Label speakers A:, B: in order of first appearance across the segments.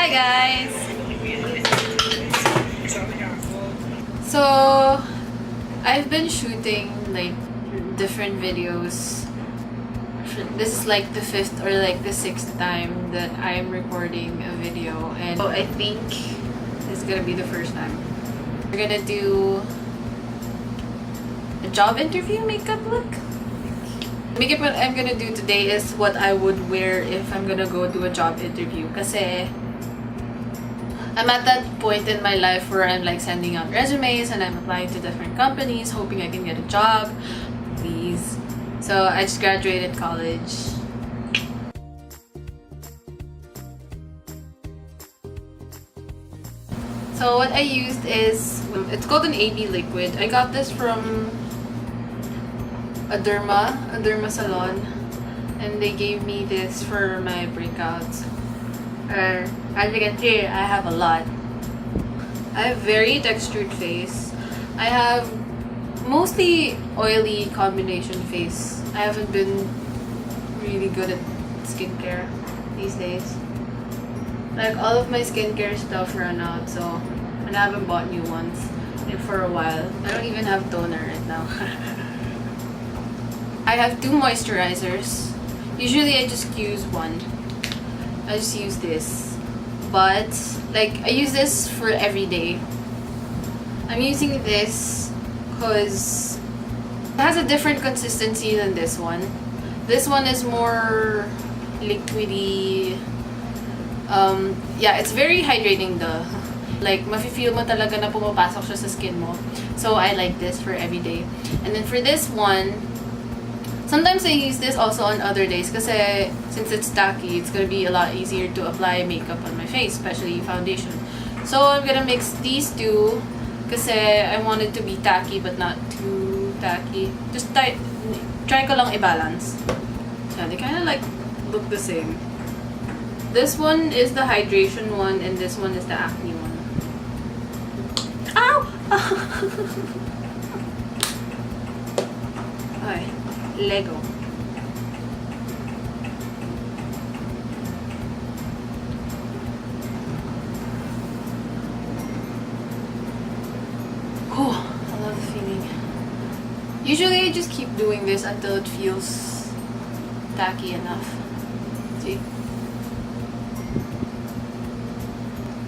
A: Hi guys! So, I've been shooting like different videos. This is like the 5th or like the 6th time that I'm recording a video, and so I think this is gonna be the first time. We're gonna do a job interview makeup look. Makeup what I'm gonna do today is what I would wear if I'm gonna go to a job interview. Kasi I'm at that point in my life where I'm like sending out resumes and I'm applying to different companies, hoping I can get a job. Please. So I just graduated college. So what I used is, it's called an AB liquid. I got this from a derma salon, and they gave me this for my breakouts. As you can see, I have a lot. I have very textured face. I have mostly oily combination face. I haven't been really good at skincare these days. Like, all of my skincare stuff ran out, so and I haven't bought new ones for a while. I don't even have toner right now. I have 2 moisturizers. Usually I just use one. I just use this. But, like, I use this for every day. I'm using this because it has a different consistency than this one. This one is more liquidy. Yeah, it's very hydrating though. Like, mafe-feel mo talaga na pumapasok siya sa skin mo. So, I like this for every day. And then for this one, sometimes I use this also on other days kasi since it's tacky, it's gonna be a lot easier to apply makeup on my face, especially foundation. So I'm gonna mix these two kasi I want it to be tacky but not too tacky. Just try ko lang i-balance. Yeah, they kind of like look the same. This one is the hydration one and this one is the acne one. Ow! Okay. Lego. Oh, I love the feeling. Usually I just keep doing this until it feels tacky enough. See?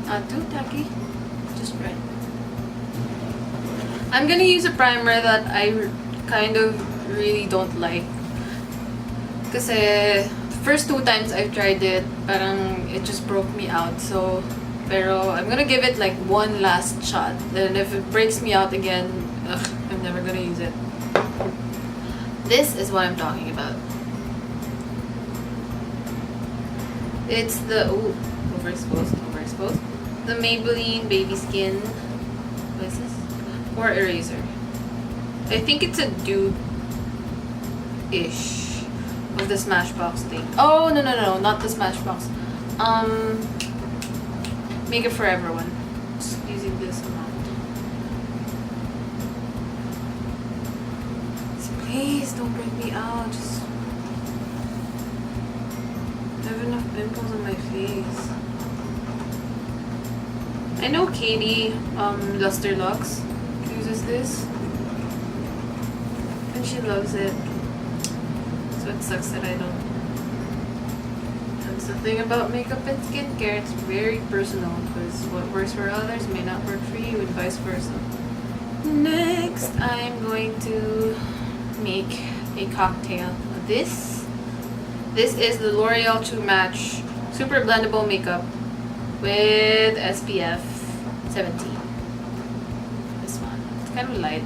A: Not too tacky, just right. I'm gonna use a primer that I kind of really don't like. Kasi first 2 times I've tried it, parang it just broke me out. So, pero I'm gonna give it like one last shot. Then if it breaks me out again, I'm never gonna use it. This is what I'm talking about. It's the overexposed. The Maybelline Baby Skin. What is this? PORE eraser. I think it's a dupe-ish of the Smashbox thing. Oh, no, not the Smashbox. Make It Forever one. Just using this amount. Please don't break me out. Just I have enough pimples on my face. I know Katie, Luster Lux, uses this. And she loves it. So it sucks that I don't. That's the thing about makeup and skincare, it's very personal because what works for others may not work for you and vice versa. Next, I'm going to make a cocktail. This is the L'Oreal True Match Super Blendable Makeup with SPF 17. This one. It's kind of light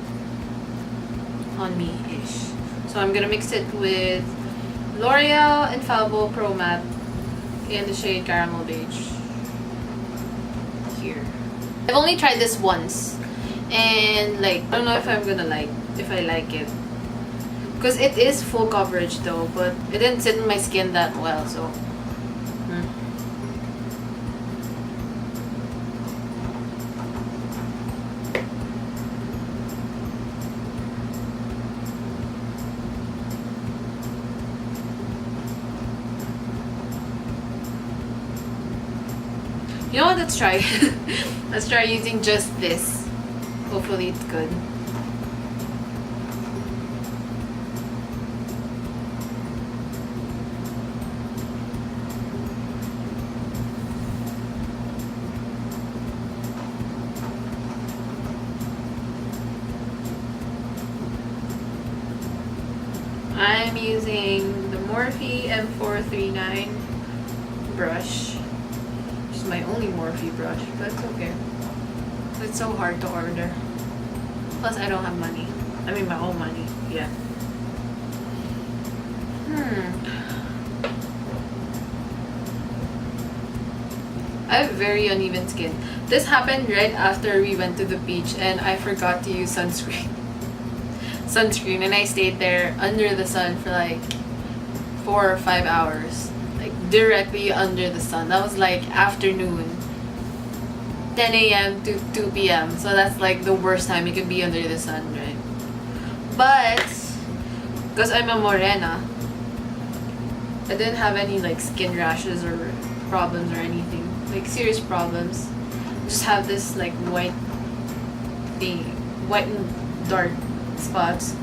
A: on me-ish. So I'm gonna mix it with L'Oreal Infallible Pro Matte in the shade Caramel Beige. Here. I've only tried this once, and like I don't know if I'm gonna like it, because it is full coverage though, but it didn't sit in my skin that well. So. You know what? Let's try. Let's try using just this. Hopefully it's good. I'm using the Morphe M439 brush. Which is my only Morphe brush, but it's okay. It's so hard to order. Plus, I don't have money. I mean, my own money. Yeah. I have very uneven skin. This happened right after we went to the beach and I forgot to use sunscreen. And I stayed there under the sun for like 4 or 5 hours. Like directly under the sun. That was like afternoon. 10 a.m. to 2 p.m. So that's like the worst time you can be under the sun, right? But because I'm a morena, I didn't have any like skin rashes or problems or anything. Like serious problems. Just have this like white and dark spots.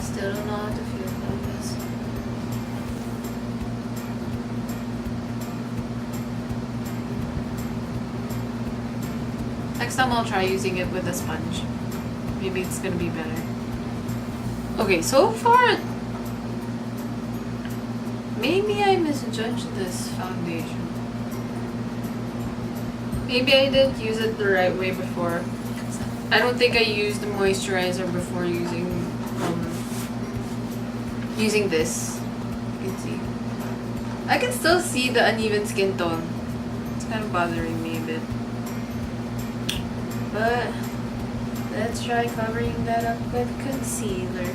A: Still don't know how to feel about this. Next time I'll try using it with a sponge. Maybe it's gonna be better. Okay, so far maybe I misjudged this foundation. Maybe I didn't use it the right way before. I don't think I used the moisturizer before using this. You can see. I can still see the uneven skin tone. It's kind of bothering me a bit. But let's try covering that up with concealer.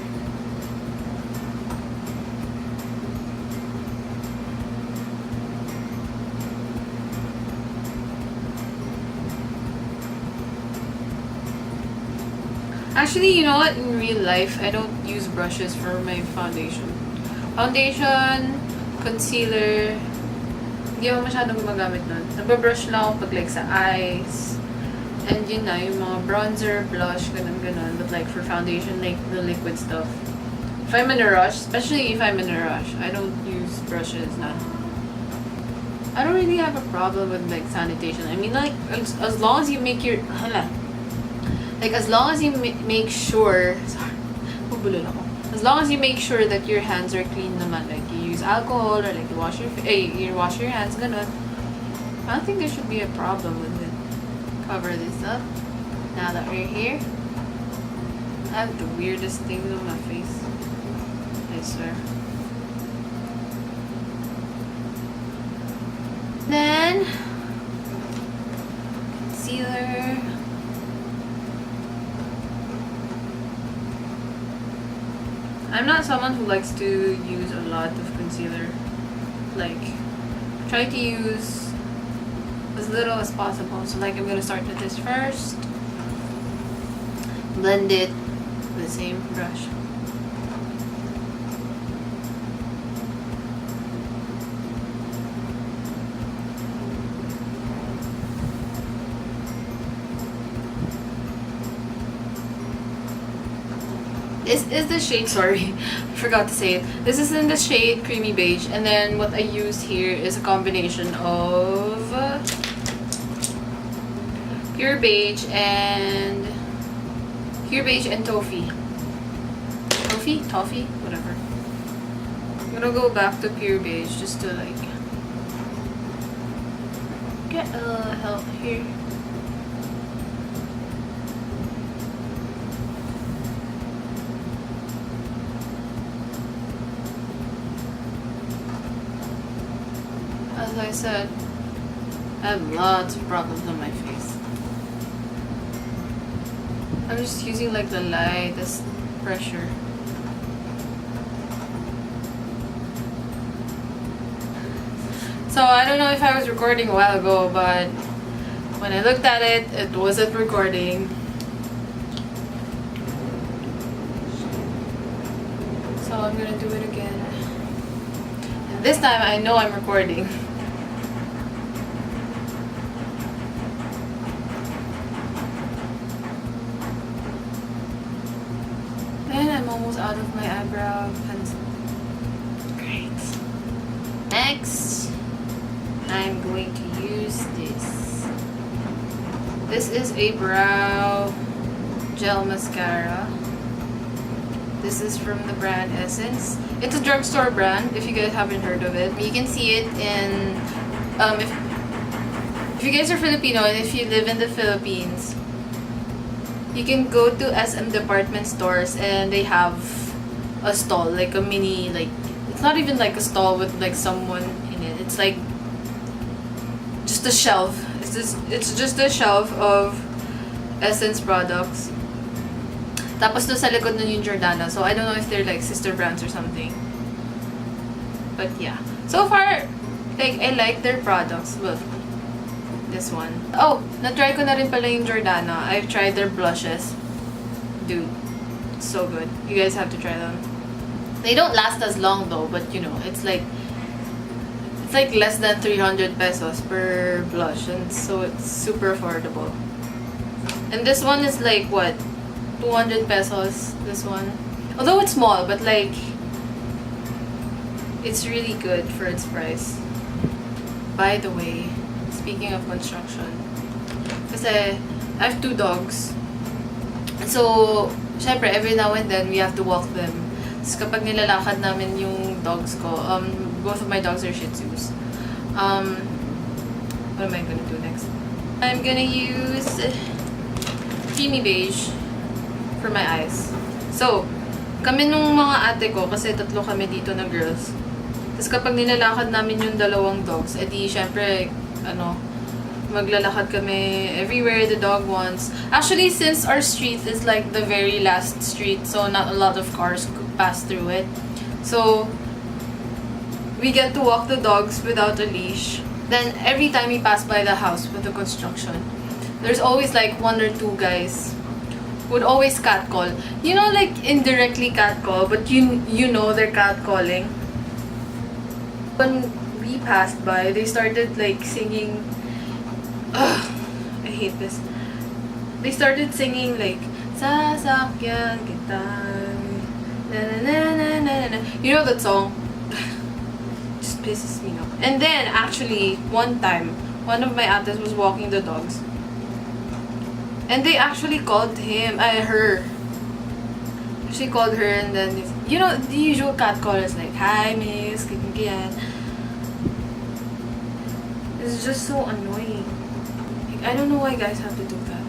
A: Actually, you know what? In real life, I don't use brushes for my foundation. Foundation, concealer, hindi ako masyadong gumagamit nun. Nagbabrush lang ako pag like sa eyes. And yun na, yung mga bronzer, blush, ganun. But like for foundation, like the liquid stuff. If I'm in a rush, especially if I'm in a rush, I don't use brushes na. I don't really have a problem with like sanitation. I mean, like, as long as you make your... Like, as long as you make sure... Sorry. As long as you make sure that your hands are clean naman. Like, you use alcohol or like you wash your hands, ganun. I don't think there should be a problem with it. Cover this up. Now that we're here. I have the weirdest things on my face. I swear. Then... concealer... I'm not someone who likes to use a lot of concealer. Like, try to use as little as possible. So like, I'm gonna start with this first. Blend it with the same brush. This is the shade, sorry, I forgot to say it. This is in the shade Creamy Beige, and then what I used here is a combination of Pure Beige and Toffee. Toffee? Whatever. I'm gonna go back to Pure Beige just to like get a little help here. As I said, I have lots of problems on my face. I'm just using like the lightest pressure. So I don't know if I was recording a while ago, but when I looked at it, it wasn't recording. So I'm gonna do it again. And this time I know I'm recording. And I'm almost out of my eyebrow pencil. Great. Next, I'm going to use this. This is a brow gel mascara. This is from the brand Essence. It's a drugstore brand, if you guys haven't heard of it. You can see it in, if you guys are Filipino and if you live in the Philippines, you can go to SM department stores and they have a stall, like a mini, like, it's not even like a stall with like someone in it. It's like just a shelf. It's just a shelf of Essence products. Tapos doon sa likod nun yung Jordana. So I don't know if they're like sister brands or something. But yeah. So far, like, I like their products. Well, this one. Oh, na-try ko na rin pala yung Jordana. I've tried their blushes. Dude, so good. You guys have to try them. They don't last as long though, but you know, it's like less than 300 pesos per blush, and so it's super affordable. And this one is like what, 200 pesos, this one. Although it's small, but like, it's really good for its price. By the way, speaking of construction, kasi I have 2 dogs. So, syempre, every now and then, we have to walk them. So, kapag nilalakad namin yung dogs ko, both of my dogs are Shih Tzus. What am I gonna do next? I'm gonna use creamy beige for my eyes. So, kami nung mga ate ko, kasi 3 kami dito na girls. Tapos kapag nilalakad namin yung 2 dogs, edi syempre, maglalakad kami everywhere the dog wants. Actually, since our street is like the very last street, so not a lot of cars pass through it. So, we get to walk the dogs without a leash. Then, every time we pass by the house with the construction, there's always like 1 or 2 guys who would always catcall. You know, like indirectly catcall, but you know they're catcalling. When we passed by, they started like singing. Ugh, I hate this. They started singing like Sasakyan kita. Na, na, na, na, na, na. You know that song? Just pisses me off. And then actually, one time, one of my aunts was walking the dogs. And they actually called her. She called her, and then, you know, the usual cat call is like, "Hi, miss, ganyan." It's just so annoying. Like, I don't know why guys have to do that.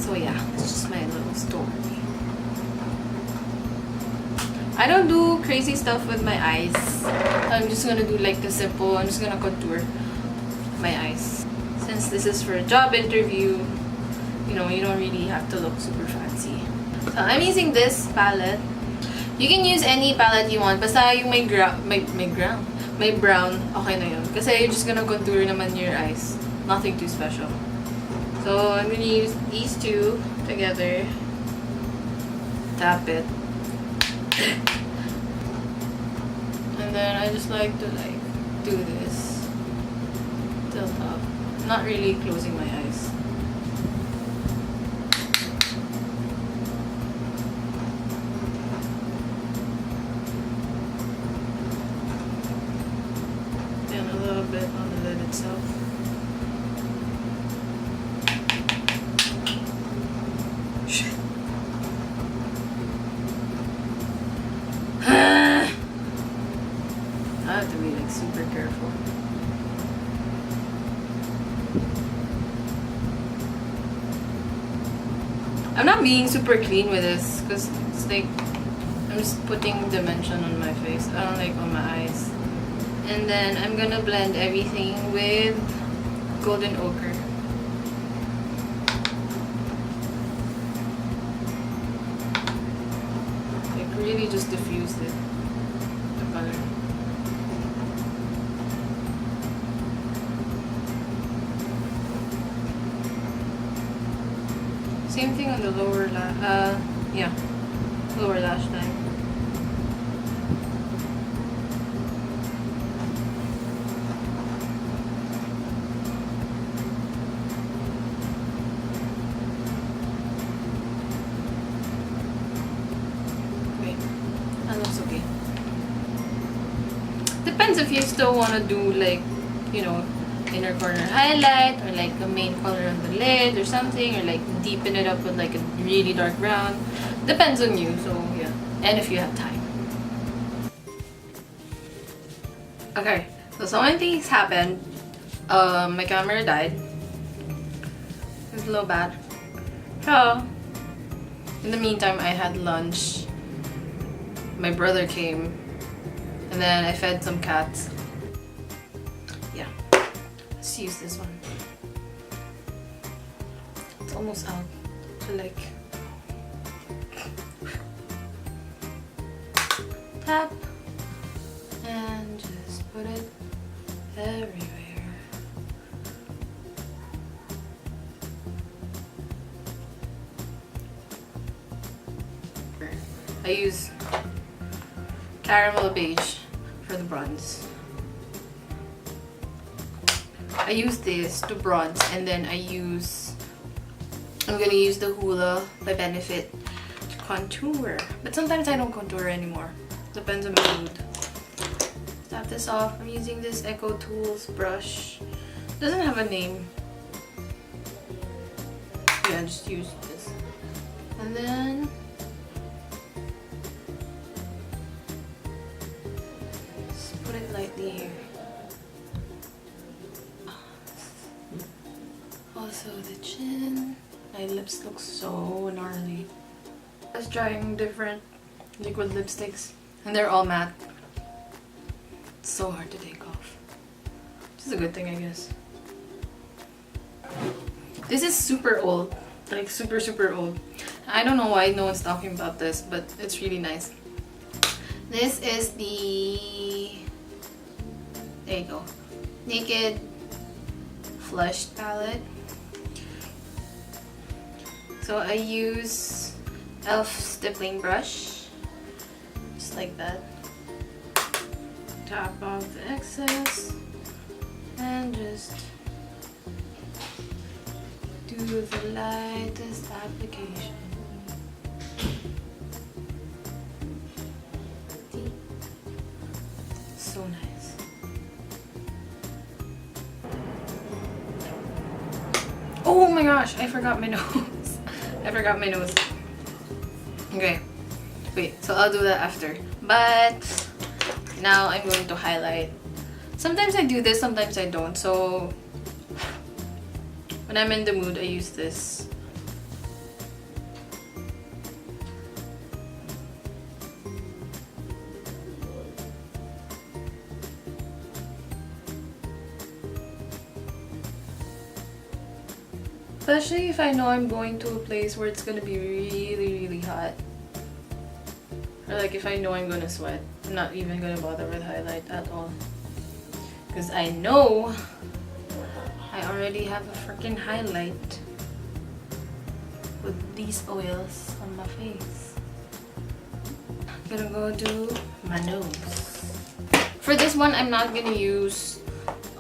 A: So yeah, it's just my little story. I don't do crazy stuff with my eyes. I'm just gonna do like the simple, I'm just gonna contour my eyes. Since this is for a job interview, you know, you don't really have to look super fancy. So I'm using this palette. You can use any palette you want. Basta yung may brown, okay na yun. Kasi you're just gonna contour naman your eyes. Nothing too special. So I'm gonna use these 2 together. Tap it. And then I just like to like do this till top. Not really closing my eyes. And a little bit on the lid itself. Shit. I have to be like super careful. I'm not being super clean with this because it's like I'm just putting dimension on my face. I don't like on my eyes. And then I'm gonna blend everything with golden ochre. Like really just diffuse it, the color. Same thing on the lower lash line. It's okay. Depends if you still want to do like, you know, inner corner highlight or like a main color on the lid or something, or like deepen it up with like a really dark brown. Depends on you. So yeah, and if you have time. Okay, so so many things happened. My camera died. It's a little bad. So in the meantime, I had lunch. My brother came, and then I fed some cats. Yeah, let's use this one. It's almost out. So like tap and just put it everywhere. I use caramel beige for the bronze. I use this to bronze, and then I'm gonna use the Hoola by Benefit to contour. But sometimes I don't contour anymore. Depends on my mood. Tap this off. I'm using this Echo Tools brush. Doesn't have a name. Yeah, just use this. And then just put it lightly here. Also the chin. My lips look so gnarly. I was trying different liquid lipsticks, and they're all matte. It's so hard to take off. Which is a good thing, I guess. This is super old. Like super old. I don't know why no one's talking about this, but it's really nice. This is the... There you go. Naked Flushed palette. So I use e.l.f. stippling brush. Just like that. Tap off the excess. And just do the lightest application. See? So nice. Oh my gosh, I forgot my nose. I forgot my nose. Okay. Wait, so I'll do that after. But now I'm going to highlight. Sometimes I do this, sometimes I don't. So when I'm in the mood, I use this. Especially if I know I'm going to a place where it's gonna be really hot. Or like if I know I'm gonna sweat. I'm not even gonna bother with highlight at all. Because I know I already have a freaking highlight with these oils on my face. I'm gonna go do my nose. For this one, I'm not gonna use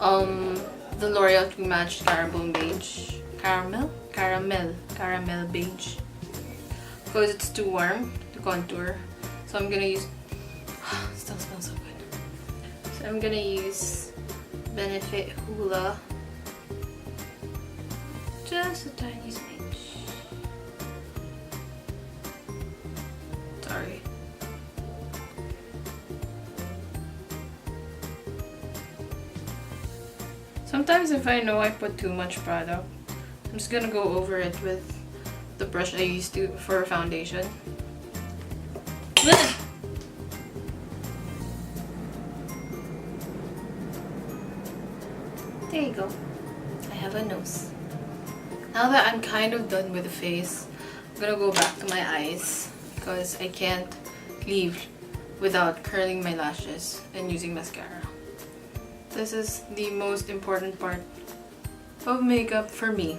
A: the L'Oreal True Match Caramel Beige. Caramel beige, because it's too warm to contour. So I'm gonna use still smells so good. So I'm gonna use Benefit Hoola, just a tiny smidge. Sorry. Sometimes if I know I put too much product, I'm just gonna go over it with the brush I used to for foundation. There you go. I have a nose. Now that I'm kind of done with the face, I'm gonna go back to my eyes because I can't leave without curling my lashes and using mascara. This is the most important part of makeup for me.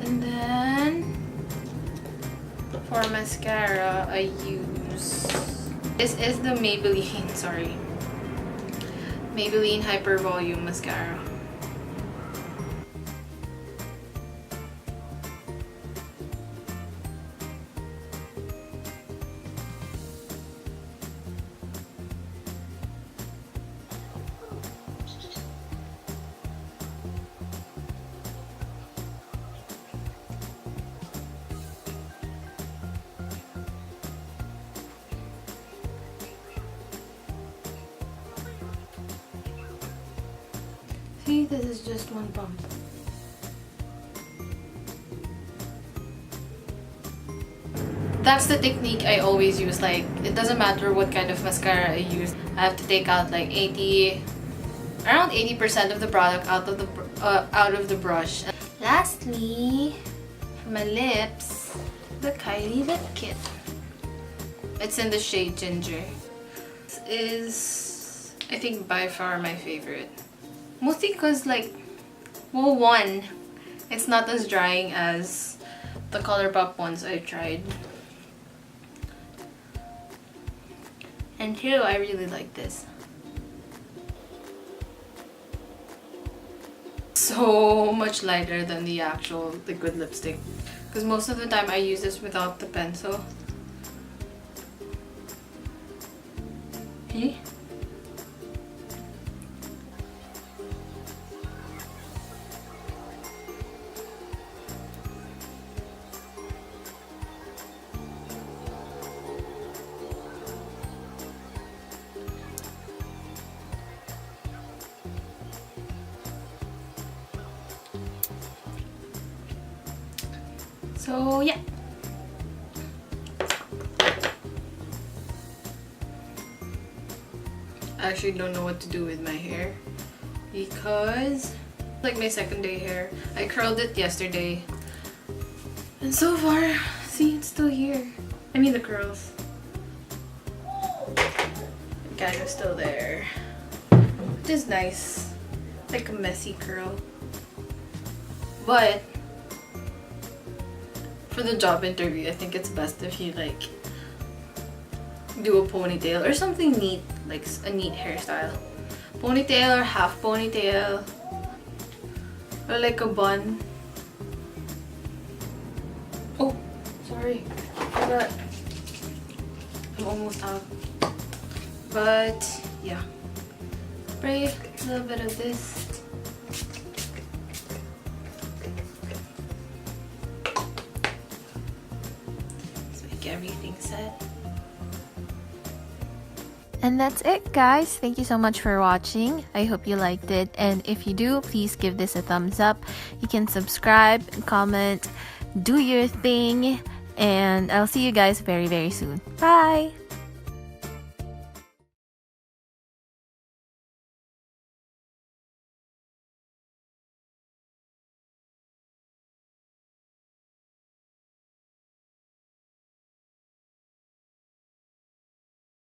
A: And then for mascara, I use, this is the Maybelline, sorry, Maybelline Hyper Volume Mascara. Maybe this is just one pump. That's the technique I always use. Like, it doesn't matter what kind of mascara I use. I have to take out like around 80% of the product out of the brush. Lastly, for my lips, the KYLIE lip kit. It's in the shade Ginger. This is, I think, by far my favorite. Mostly because, like, well, one, it's not as drying as the ColourPop ones I tried. And two, I really like this. So much lighter than the actual liquid lipstick. Because most of the time I use this without the pencil. See? So yeah. I actually don't know what to do with my hair because like my second day hair. I curled it yesterday and so far, see, it's still here. I mean the curls. Kind of still there, which is nice. Like a messy curl. But for the job interview, I think it's best if you like do a ponytail or something neat, like a neat hairstyle. Ponytail or half ponytail or like a bun. Oh, sorry, I forgot. I'm almost out. But yeah, spray a little bit of this. Everything set.
B: And that's it, guys. Thank you so much for watching. I hope you liked it, and if you do, please give this a thumbs up. You can subscribe, comment, do your thing, and I'll see you guys very, very soon. Bye.